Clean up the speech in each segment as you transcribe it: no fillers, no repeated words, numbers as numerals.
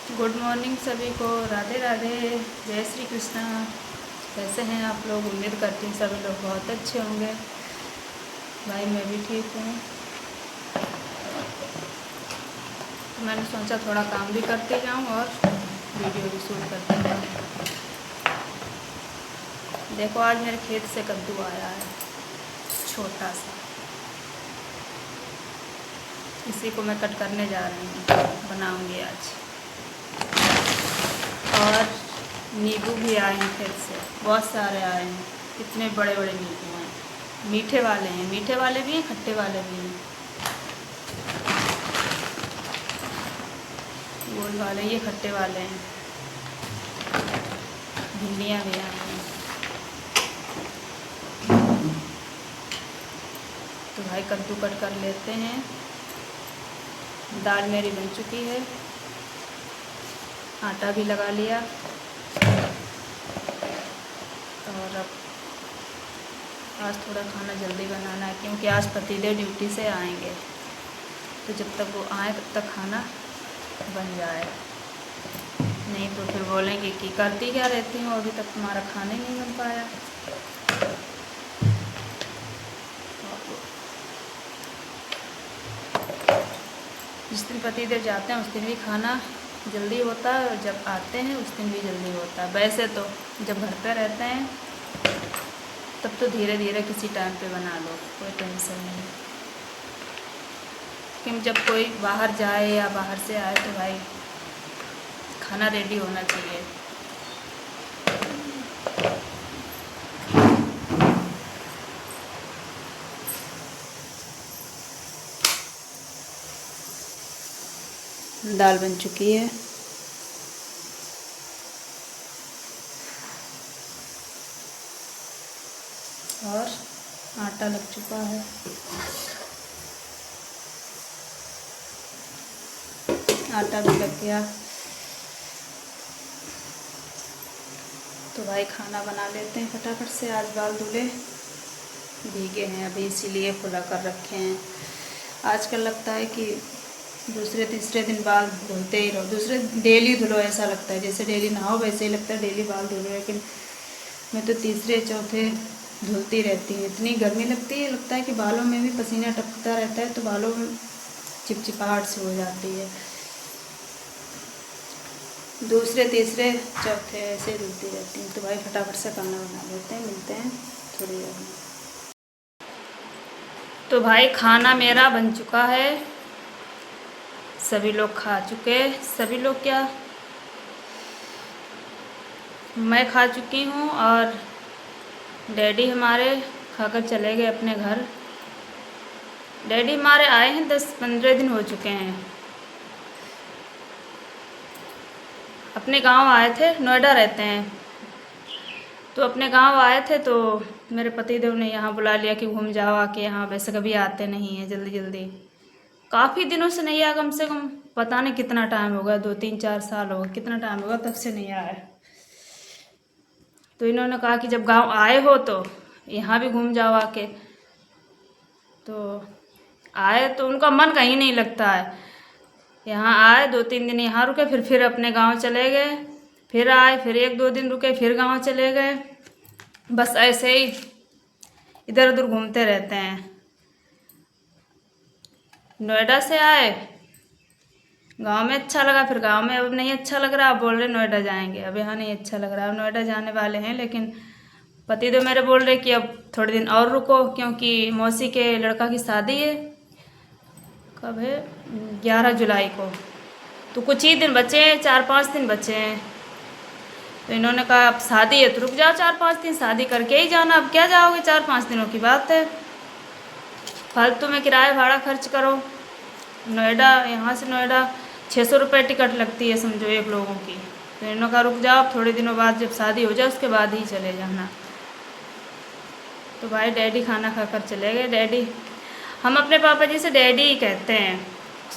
Good morning सभी को, राधे राधे, जय श्री कृष्णा। कैसे हैं आप लोग? उम्मीद करती हूँ सभी लोग बहुत अच्छे होंगे। भाई मैं भी ठीक हूँ। तो मैंने सोचा थोड़ा काम भी करती जाऊँ और वीडियो भी शूट करती जाऊँ। देखो आज मेरे खेत से कद्दू आया है, छोटा सा। इसी को मैं कट करने जा रही हूँ, बनाऊँगी आज। और नींबू भी आए हैं खेत से, बहुत सारे आए हैं। कितने बड़े बड़े नींबू हैं। मीठे वाले हैं, मीठे वाले भी हैं, खट्टे वाले भी हैं। गोल वाले, ये खट्टे वाले हैं। भिंडियाँ भी आई हैं। तो भाई कद्दू कट कर लेते हैं। दाल मेरी बन चुकी है, आटा भी लगा लिया। और अब आज थोड़ा खाना जल्दी बनाना है, क्योंकि आज पतिदेव ड्यूटी से आएंगे। तो जब तक वो आए तब तक खाना बन जाए, नहीं तो फिर बोलेंगे कि करती क्या रहती हूँ, अभी तक तुम्हारा खाना ही नहीं बन पाया। जिस दिन पतिदेव जाते हैं उस दिन भी खाना जल्दी होता है, और जब आते हैं उस दिन भी जल्दी होता है। वैसे तो जब घर पे रहते हैं तब तो धीरे धीरे किसी टाइम पे बना लो, कोई टेंशन नहीं। लेकिन जब कोई बाहर जाए या बाहर से आए तो भाई खाना रेडी होना चाहिए। दाल बन चुकी है। और आटा लग चुका है। आटा भी लग गया। तो भाई खाना बना लेते हैं फटाफट से। आज बाल धुले भीगे हैं अभी, इसीलिए फुला कर रखे हैं। आजकल लगता है कि दूसरे तीसरे दिन बाल धुलते ही रहो, दूसरे डेली धुलो, ऐसा लगता है जैसे डेली नहाओ वैसे ही लगता है डेली बाल धुलो। लेकिन मैं तो तीसरे चौथे धुलती रहती हूँ। इतनी गर्मी लगती है, लगता है कि बालों में भी पसीना टपकता रहता है, तो बालों में चिपचिपाहट से हो जाती है। दूसरे तीसरे चौथे ऐसे धुलती रहती हूँ। तो भाई फटाफट से खाना बना लेते हैं, मिलते हैं थोड़ी देर में। तो भाई खाना मेरा बन चुका है, सभी लोग खा चुके। सभी लोग क्या, मैं खा चुकी हूँ और डैडी हमारे खाकर चले गए अपने घर। डैडी हमारे आए हैं 10-15 दिन हो चुके हैं। अपने गांव आए थे, नोएडा रहते हैं, तो अपने गांव आए थे। तो मेरे पतिदेव ने यहाँ बुला लिया कि घूम जाओ आके यहाँ, वैसे कभी आते नहीं हैं जल्दी जल्दी। काफ़ी दिनों से नहीं आया, कम से कम पता नहीं कितना टाइम होगा, 2-3-4 साल होगा, कितना टाइम होगा तब से नहीं आया। तो इन्होंने कहा कि जब गांव आए हो तो यहाँ भी घूम जाओ आके। तो आए तो उनका मन कहीं नहीं लगता है। यहाँ आए 2-3 दिन यहाँ रुके, फिर अपने गांव चले गए। फिर आए, फिर 1-2 दिन रुके, फिर गांव चले गए। बस ऐसे ही इधर उधर घूमते रहते हैं। नोएडा से आए, गांव में अच्छा लगा, फिर गांव में अब नहीं अच्छा लग रहा, अब बोल रहे नोएडा जाएंगे। अब यहाँ नहीं अच्छा लग रहा, अब नोएडा जाने वाले हैं। लेकिन पति तो मेरे बोल रहे कि अब थोड़े दिन और रुको, क्योंकि मौसी के लड़का की शादी है। कब है? 11 जुलाई को। तो कुछ ही दिन बचे हैं, 4-5 दिन बचे हैं। तो इन्होंने कहा अब शादी है तो रुक जाओ 4-5 दिन, शादी करके ही जाना, अब क्या जाओगे, 4-5 दिनों की बात है। फालतू में किराया भाड़ा खर्च करो। नोएडा, यहाँ से नोएडा 600 रुपये टिकट लगती है समझो एक लोगों की। तो इन्होंने कहा रुक जाओ, थोड़े दिनों बाद जब शादी हो जाए उसके बाद ही चले जाना। तो भाई डैडी खाना खाकर चले गए। डैडी, हम अपने पापा जी से डैडी ही कहते हैं,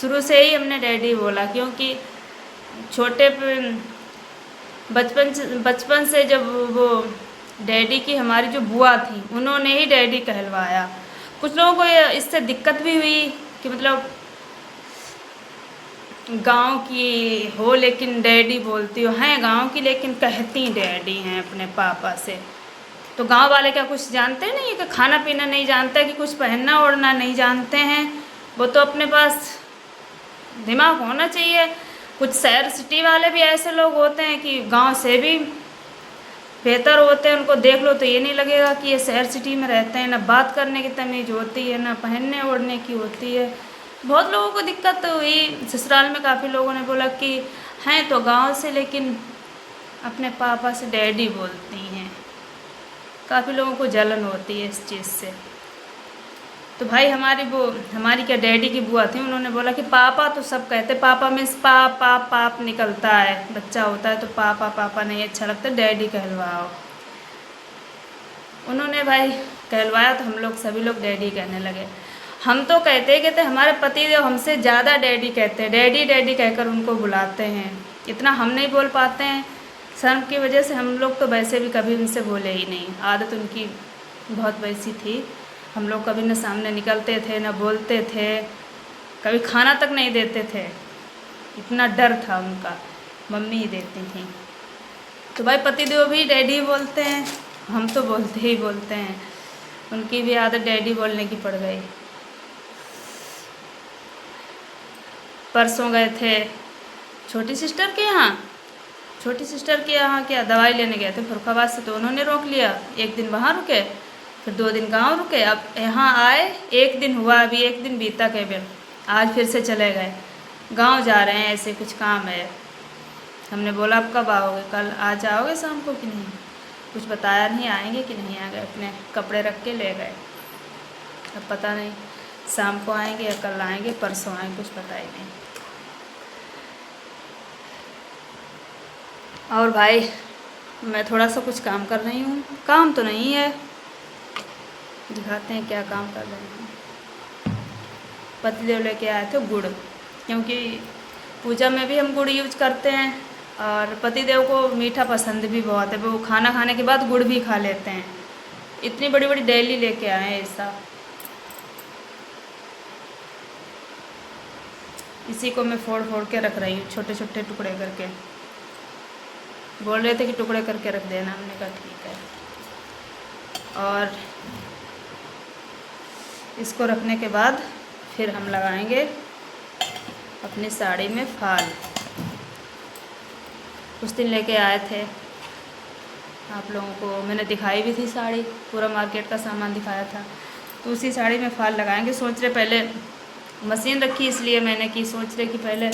शुरू से ही हमने डैडी बोला, क्योंकि छोटे बचपन से जब वो डैडी की हमारी जो बुआ थी उन्होंने ही डैडी कहलवाया। कुछ लोगों को इससे दिक्कत भी हुई कि मतलब गांव की हो लेकिन डैडी बोलती हो, हैं गांव की लेकिन कहती डैडी हैं अपने पापा से। तो गांव वाले क्या कुछ जानते नहीं है कि खाना पीना नहीं जानते, कि कुछ पहनना ओढ़ना नहीं जानते हैं। वो तो अपने पास दिमाग होना चाहिए। कुछ शहर सिटी वाले भी ऐसे लोग होते हैं कि गांव से भी बेहतर होते हैं, उनको देख लो तो ये नहीं लगेगा कि ये शहर सिटी में रहते हैं। ना बात करने की तमीज़ होती है, ना पहनने ओढ़ने की होती है। बहुत लोगों को दिक्कत हुई। ससुराल में काफ़ी लोगों ने बोला कि हैं तो गांव से लेकिन अपने पापा से डैडी बोलती हैं। काफ़ी लोगों को जलन होती है इस चीज़ से। तो भाई हमारी क्या डैडी की बुआ थी, उन्होंने बोला कि पापा तो सब कहते, पापा मीन्स पाप पाप पाप निकलता है, बच्चा होता है तो पापा पापा नहीं अच्छा लगता, डैडी कहलवाओ। उन्होंने भाई कहलवाया तो हम लोग सभी लोग डैडी कहने लगे। हम तो कहते हमारे पति देव हमसे ज़्यादा डैडी कहते हैं, डैडी डैडी कहकर उनको बुलाते हैं। इतना हम नहीं बोल पाते हैं, शर्म की वजह से हम लोग तो वैसे भी कभी उनसे बोले ही नहीं। आदत उनकी बहुत वैसी थी, हम लोग कभी न सामने निकलते थे न बोलते थे, कभी खाना तक नहीं देते थे। इतना डर था उनका, मम्मी ही देती थी। तो भाई पतिदेव भी डैडी बोलते हैं, हम तो बोलते ही बोलते हैं। उनकी भी आदत डैडी बोलने की पड़ गई। परसों गए थे छोटी सिस्टर के यहाँ क्या दवाई लेने गए थे फरुखाबाद से, तो उन्होंने रोक लिया। एक दिन वहाँ रुके, फिर 2 दिन गांव रुके, अब यहाँ आए। 1 दिन हुआ, अभी 1 दिन बीता केवल, आज फिर से चले गए। गांव जा रहे हैं, ऐसे कुछ काम है। हमने बोला अब कब आओगे, कल आज आओगे शाम को कि नहीं, कुछ बताया नहीं आएंगे कि नहीं आ गए। अपने कपड़े रख के ले गए, अब पता नहीं शाम को आएंगे या कल आएंगे, परसों आएंगे, कुछ पता ही नहीं। और भाई मैं थोड़ा सा कुछ काम कर रही हूँ, काम तो नहीं है, दिखाते हैं क्या काम कर रहे हैं। पतिदेव लेके आए थे गुड़, क्योंकि पूजा में भी हम गुड़ यूज करते हैं और पतिदेव को मीठा पसंद भी बहुत है, वो खाना खाने के बाद गुड़ भी खा लेते हैं। इतनी बड़ी बड़ी डेली लेके आए हैं ऐसा। इसी को मैं फोड़ फोड़ के रख रही हूँ, छोटे छोटे टुकड़े करके। बोल रहे थे कि टुकड़े करके रख देना, हमने कहा ठीक है। और इसको रखने के बाद फिर हम लगाएंगे अपनी साड़ी में फाल। उस दिन लेके आए थे, आप लोगों को मैंने दिखाई भी थी साड़ी, पूरा मार्केट का सामान दिखाया था। तो उसी साड़ी में फाल लगाएंगे। सोच रहे, पहले मशीन रखी इसलिए मैंने की, सोच रहे कि पहले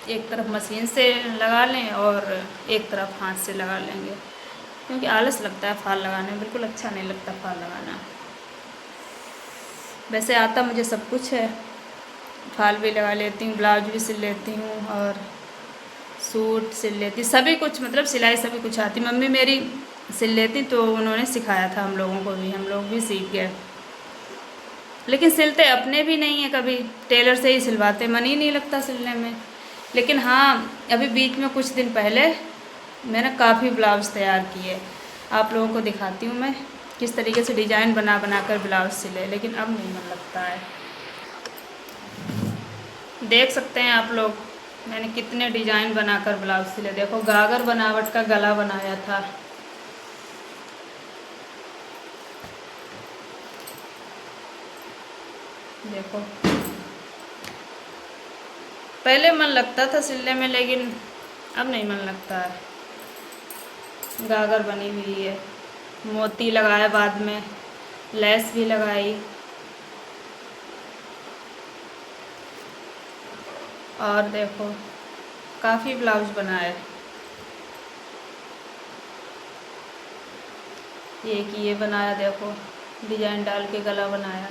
एक तरफ मशीन से लगा लें और एक तरफ हाथ से लगा लेंगे, क्योंकि आलस लगता है फाल लगाने में, बिल्कुल अच्छा नहीं लगता फाल लगाना। वैसे आता मुझे सब कुछ है, फाल भी लगा लेती हूँ, ब्लाउज भी सिल लेती हूँ और सूट सिल लेती, सभी कुछ, मतलब सिलाई सभी कुछ आती। मम्मी मेरी सिल लेती तो उन्होंने सिखाया था हम लोगों को भी, हम लोग भी सीख गए। लेकिन सिलते अपने भी नहीं है, कभी टेलर से ही सिलवाते, मन ही नहीं लगता सिलने में। लेकिन हाँ, अभी बीच में कुछ दिन पहले मैंने काफ़ी ब्लाउज़ तैयार किए, आप लोगों को दिखाती हूँ मैं किस तरीके से डिज़ाइन बना बना कर ब्लाउज़ सिले। लेकिन अब नहीं मन लगता है। देख सकते हैं आप लोग मैंने कितने डिज़ाइन बनाकर ब्लाउज़ सिले। देखो गागर बनावट का गला बनाया था, देखो। पहले मन लगता था सिलने में, लेकिन अब नहीं मन लगता है। गागर बनी हुई है, मोती लगाया, बाद में लेस भी लगाई, और देखो काफ़ी ब्लाउज बनाए। ये बनाया, देखो डिजाइन डाल के गला बनाया,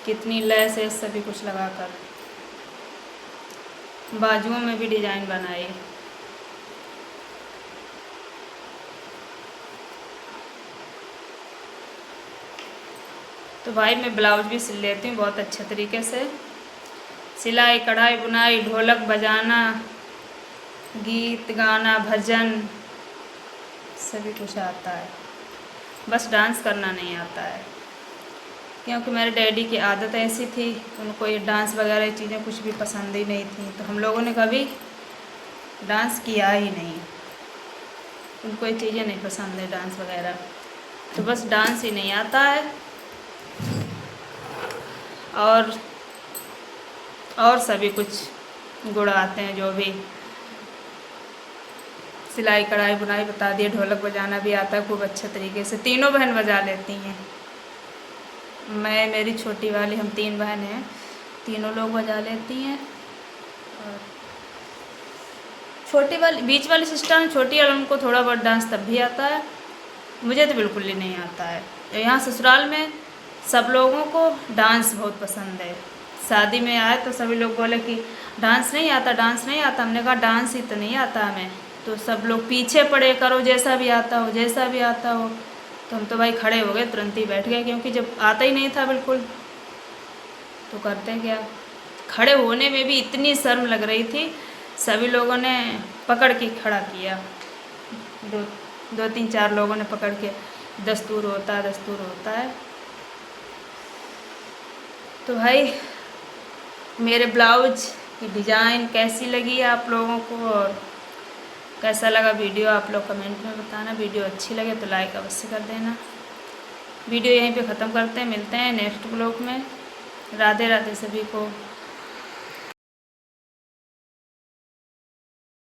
कितनी लेस है सभी कुछ लगाकर। बाजुओं में भी डिजाइन बनाई। तो भाई मैं ब्लाउज भी सिल लेती हूँ बहुत अच्छे तरीके से। सिलाई, कढ़ाई, बुनाई, ढोलक बजाना, गीत गाना, भजन, सभी कुछ आता है, बस डांस करना नहीं आता है। क्योंकि मेरे डैडी की आदत ऐसी थी, उनको ये डांस वगैरह चीज़ें कुछ भी पसंद ही नहीं थी, तो हम लोगों ने कभी डांस किया ही नहीं। उनको ये चीज़ें नहीं पसंद है डांस वगैरह, तो बस डांस ही नहीं आता है। और सभी कुछ गुण आते हैं, जो भी सिलाई कढ़ाई बुनाई बता दिए, ढोलक बजाना भी आता है खूब अच्छे तरीके से। तीनों बहन बजा लेती हैं, मैं, मेरी छोटी वाली, हम 3 बहन हैं, तीनों लोग बजा लेती हैं। और छोटी वाली, बीच वाली सिस्टर है छोटी वाली, उनको थोड़ा बहुत डांस तब भी आता है, मुझे तो बिल्कुल ही नहीं आता है। तो यहाँ ससुराल में सब लोगों को डांस बहुत पसंद है। शादी में आए तो सभी लोग बोले कि डांस नहीं आता, डांस नहीं आता। हमने कहा डांस ही तो नहीं आता हमें। तो सब लोग पीछे पड़े, करो जैसा भी आता हो, जैसा भी आता हो। तो हम तो भाई खड़े हो गए, तुरंत ही बैठ गए, क्योंकि जब आता ही नहीं था बिल्कुल तो करते क्या। खड़े होने में भी इतनी शर्म लग रही थी, सभी लोगों ने पकड़ के खड़ा किया, 2-3-4 लोगों ने पकड़ के, दस्तूर होता है, दस्तूर होता है। तो भाई मेरे ब्लाउज की डिज़ाइन कैसी लगी आप लोगों को, और कैसा लगा वीडियो, आप लोग कमेंट में बताना। वीडियो अच्छी लगे तो लाइक अवश्य कर देना। वीडियो यहीं पे ख़त्म करते हैं, मिलते हैं नेक्स्ट ब्लॉग में। राधे राधे सभी को।